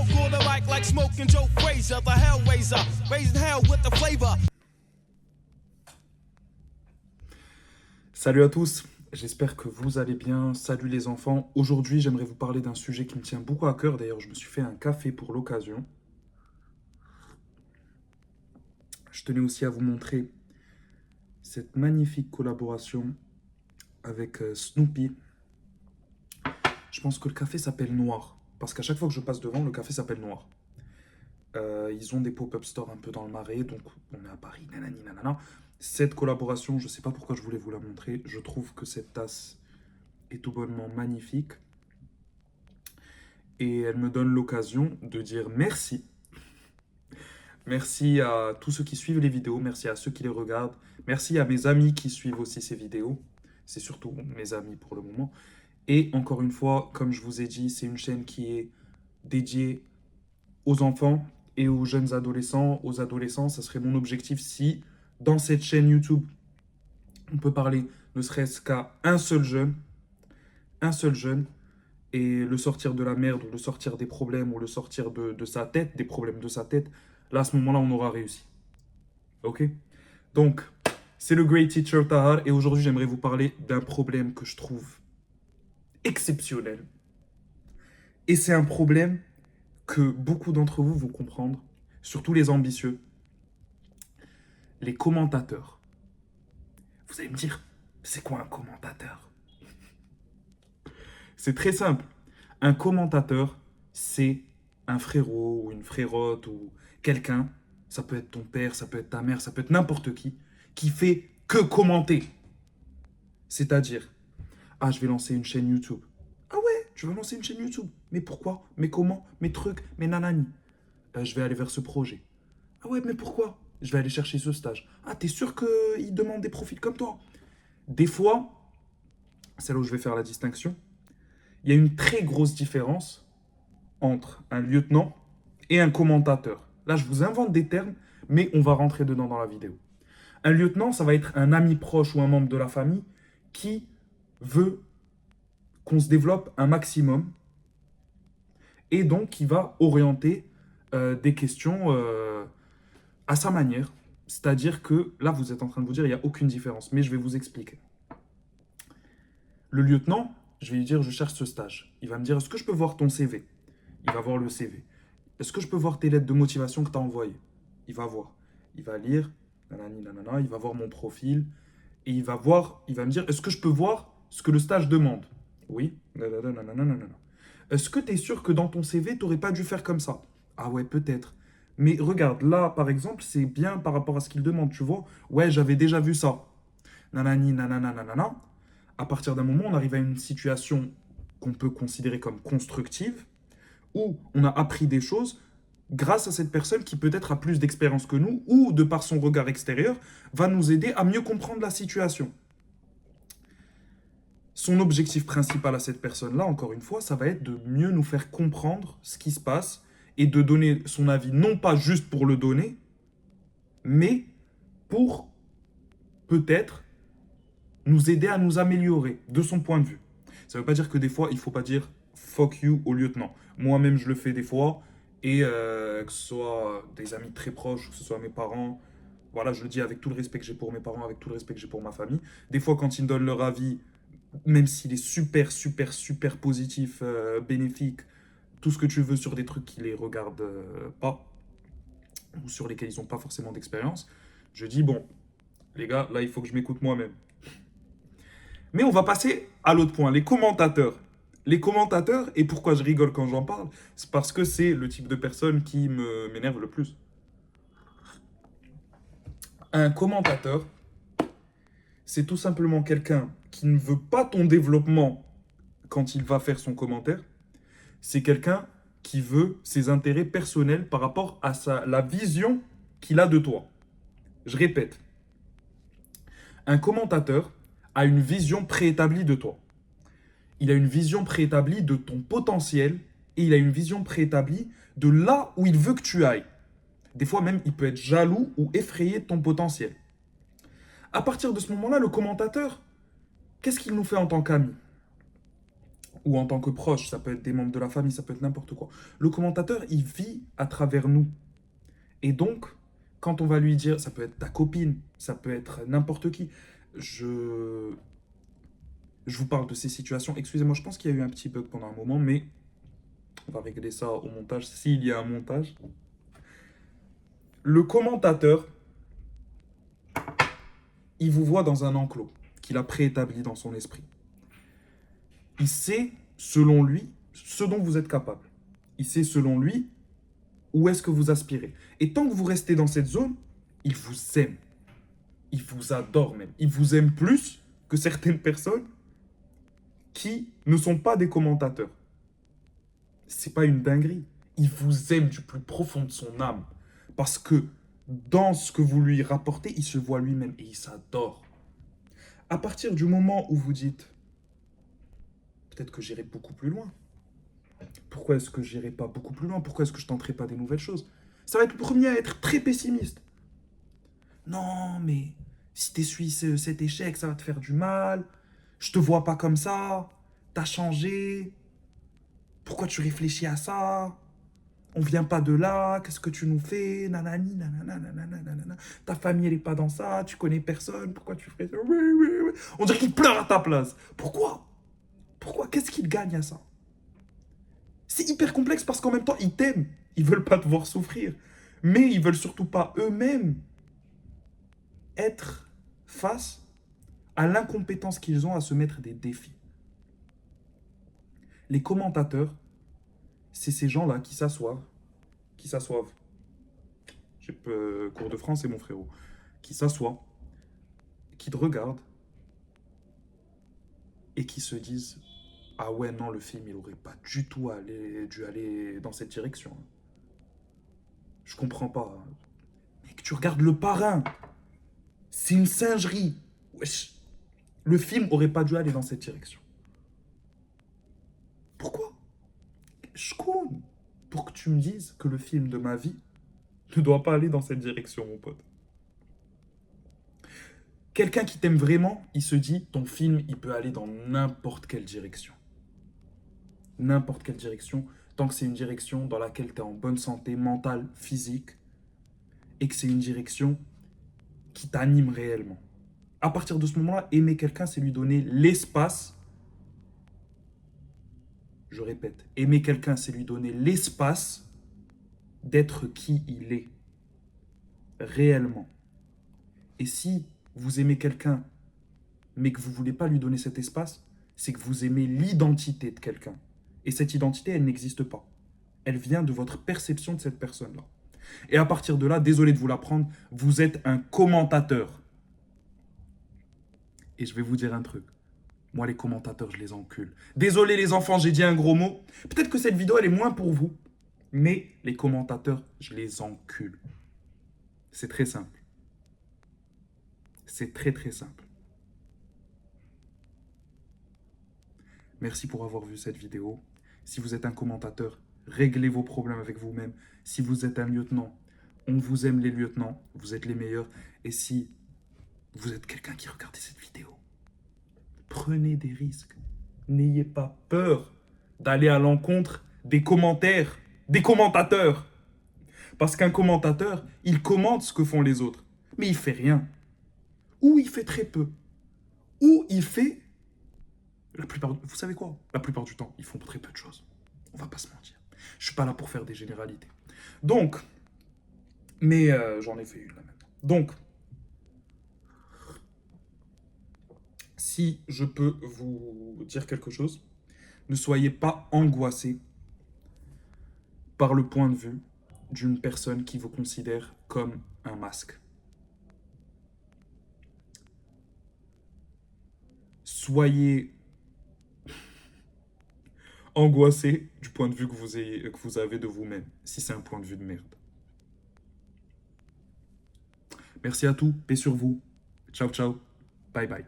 smoke on the mic like smoking Joe Frazier, the Hellraiser, raising hell with the flavor. Salut à tous, j'espère que vous allez bien. Salut les enfants. Aujourd'hui, j'aimerais vous parler d'un sujet qui me tient beaucoup à cœur. D'ailleurs, je me suis fait un café pour l'occasion. Je tenais aussi à vous montrer cette magnifique collaboration avec Snoopy. Je pense que le café s'appelle Noir, parce qu'à chaque fois que je passe devant, le café s'appelle Noir. Ils ont des pop-up stores un peu dans le Marais, donc on est à Paris, nanani, nanana. Cette collaboration, je ne sais pas pourquoi je voulais vous la montrer. Je trouve que cette tasse est tout bonnement magnifique. Et elle me donne l'occasion de dire merci. Merci à tous ceux qui suivent les vidéos, merci à ceux qui les regardent. Merci à mes amis qui suivent aussi ces vidéos. C'est surtout mes amis pour le moment. Et encore une fois, comme je vous ai dit, c'est une chaîne qui est dédiée aux enfants et aux jeunes adolescents. Aux adolescents, ça serait mon objectif si, dans cette chaîne YouTube, on peut parler ne serait-ce qu'à un seul jeune, et le sortir de la merde, ou le sortir des problèmes, ou le sortir de sa tête, des problèmes de sa tête, là, à ce moment-là, on aura réussi. Ok? Donc, c'est le Great Teacher Tahar, et aujourd'hui, j'aimerais vous parler d'un problème que je trouve exceptionnel. Et c'est un problème que beaucoup d'entre vous vont comprendre, surtout les ambitieux, les commentateurs. Vous allez me dire, c'est quoi un commentateur? C'est très simple. Un commentateur, c'est un frérot ou une frérote ou quelqu'un, ça peut être ton père, ça peut être ta mère, ça peut être n'importe qui fait que commenter. C'est-à-dire, ah, je vais lancer une chaîne YouTube. Ah ouais, tu vas lancer une chaîne YouTube. Mais pourquoi? Mais comment? Mes trucs? Mes nanani? Je vais aller vers ce projet. Ah ouais, mais pourquoi? Je vais aller chercher ce stage. Ah, t'es sûr qu'ils demandent des profils comme toi? Des fois, c'est là où je vais faire la distinction, il y a une très grosse différence entre un lieutenant et un commentateur. Là, je vous invente des termes, mais on va rentrer dedans dans la vidéo. Un lieutenant, ça va être un ami proche ou un membre de la famille qui veut qu'on se développe un maximum et donc qui va orienter des questions à sa manière. C'est-à-dire que là, vous êtes en train de vous dire, il n'y a aucune différence, mais je vais vous expliquer. Le lieutenant, je vais lui dire, je cherche ce stage. Il va me dire, est-ce que je peux voir ton CV? Il va voir le CV. Est-ce que je peux voir tes lettres de motivation que tu as envoyées? Il va voir. Il va lire, nanani, nanana, il va voir mon profil, et il va me dire, est-ce que je peux voir ce que le stage demande? Oui, nanana, nanana. Est-ce que tu es sûr que dans ton CV, tu n'aurais pas dû faire comme ça? Ah ouais, peut-être. Mais regarde, là, par exemple, c'est bien par rapport à ce qu'il demande, tu vois. Ouais, j'avais déjà vu ça. Nanani, nanana, nanana. À partir d'un moment, on arrive à une situation qu'on peut considérer comme constructive, où on a appris des choses grâce à cette personne qui peut-être a plus d'expérience que nous, ou de par son regard extérieur, va nous aider à mieux comprendre la situation. Son objectif principal à cette personne-là, encore une fois, ça va être de mieux nous faire comprendre ce qui se passe et de donner son avis, non pas juste pour le donner, mais pour peut-être nous aider à nous améliorer de son point de vue. Ça ne veut pas dire que des fois, il ne faut pas dire fuck you au lieutenant. Moi-même, je le fais des fois, et que ce soit des amis très proches, que ce soit mes parents, voilà, je le dis avec tout le respect que j'ai pour mes parents, avec tout le respect que j'ai pour ma famille. Des fois, quand ils me donnent leur avis, même s'il est super, super, super positif, bénéfique, tout ce que tu veux sur des trucs qui les regardent pas, ou sur lesquels ils n'ont pas forcément d'expérience, je dis, bon, les gars, là, il faut que je m'écoute moi-même. Mais on va passer à l'autre point, les commentateurs. Les commentateurs, et pourquoi je rigole quand j'en parle, c'est parce que c'est le type de personne qui m'énerve le plus. Un commentateur, c'est tout simplement quelqu'un qui ne veut pas ton développement quand il va faire son commentaire. C'est quelqu'un qui veut ses intérêts personnels par rapport à la vision qu'il a de toi. Je répète, un commentateur a une vision préétablie de toi. Il a une vision préétablie de ton potentiel et il a une vision préétablie de là où il veut que tu ailles. Des fois même, il peut être jaloux ou effrayé de ton potentiel. À partir de ce moment-là, le commentateur, qu'est-ce qu'il nous fait en tant qu'ami? ou en tant que proche, ça peut être des membres de la famille, ça peut être n'importe quoi. Le commentateur, il vit à travers nous. Et donc, quand on va lui dire, ça peut être ta copine, ça peut être n'importe qui, je, je vous parle de ces situations. Excusez-moi, je pense qu'il y a eu un petit bug pendant un moment, mais on va régler ça au montage, s'il y a un montage. Le commentateur, il vous voit dans un enclos qu'il a préétabli dans son esprit. Il sait, selon lui, ce dont vous êtes capable. Il sait, selon lui, où est-ce que vous aspirez. Et tant que vous restez dans cette zone, il vous aime. Il vous adore même. Il vous aime plus que certaines personnes qui ne sont pas des commentateurs. C'est pas une dinguerie. Il vous aime du plus profond de son âme. Parce que dans ce que vous lui rapportez, il se voit lui-même et il s'adore. À partir du moment où vous dites, peut-être que j'irai beaucoup plus loin. Pourquoi est-ce que j'irai pas beaucoup plus loin? Pourquoi est-ce que je tenterai pas des nouvelles choses? Ça va être le premier à être très pessimiste. Non, mais si t'essuies cet échec, ça va te faire du mal. Je te vois pas comme ça. T'as changé. Pourquoi tu réfléchis à ça? On vient pas de là. Qu'est-ce que tu nous fais? Nanani, nanana, nanana, nanana. Ta famille, elle est pas dans ça. Tu connais personne. Pourquoi tu ferais ça? Oui, oui, oui. On dirait qu'il pleure à ta place. Pourquoi? Pourquoi? Qu'est-ce qu'il gagne à ça? C'est hyper complexe parce qu'en même temps, ils t'aiment. Ils veulent pas te voir souffrir. Mais ils veulent surtout pas eux-mêmes être face à l'incompétence qu'ils ont à se mettre des défis. Les commentateurs, c'est ces gens-là qui s'assoivent. J'ai cours de français, mon frérot. Qui s'assoient, qui te regardent et qui se disent: ah ouais, non, le film, il aurait pas du tout dû aller dans cette direction. Je comprends pas. Mec, tu regardes Le Parrain. C'est une singerie. Wesh. Le film aurait pas dû aller dans cette direction. Pourquoi? Je compte pour que tu me dises que le film de ma vie ne doit pas aller dans cette direction, mon pote. Quelqu'un qui t'aime vraiment, il se dit, ton film, il peut aller dans n'importe quelle direction. N'importe quelle direction, tant que c'est une direction dans laquelle tu es en bonne santé mentale, physique, et que c'est une direction qui t'anime réellement. À partir de ce moment-là, aimer quelqu'un, c'est lui donner l'espace. Je répète, aimer quelqu'un, c'est lui donner l'espace d'être qui il est, réellement. Et si vous aimez quelqu'un, mais que vous ne voulez pas lui donner cet espace, c'est que vous aimez l'identité de quelqu'un. Et cette identité, elle n'existe pas. Elle vient de votre perception de cette personne-là. Et à partir de là, désolé de vous l'apprendre, vous êtes un commentateur. Et je vais vous dire un truc. Moi, les commentateurs, je les encule. Désolé les enfants, j'ai dit un gros mot. Peut-être que cette vidéo, elle est moins pour vous. Mais les commentateurs, je les encule. C'est très simple. C'est très très simple. Merci pour avoir vu cette vidéo. Si vous êtes un commentateur, réglez vos problèmes avec vous-même. Si vous êtes un lieutenant, on vous aime les lieutenants. Vous êtes les meilleurs. Et si vous êtes quelqu'un qui regarde cette vidéo, prenez des risques. N'ayez pas peur d'aller à l'encontre des commentaires, des commentateurs. Parce qu'un commentateur, il commente ce que font les autres. Mais il fait rien. Ou il fait très peu. Ou il fait... Vous savez quoi? La plupart du temps, ils font très peu de choses. On va pas se mentir. Je suis pas là pour faire des généralités. Donc, mais j'en ai fait une là maintenant. Donc, si je peux vous dire quelque chose, ne soyez pas angoissé par le point de vue d'une personne qui vous considère comme un masque. Soyez angoissé du point de vue que vous avez de vous-même, si c'est un point de vue de merde. Merci à tous, paix sur vous. Ciao, ciao. Bye, bye.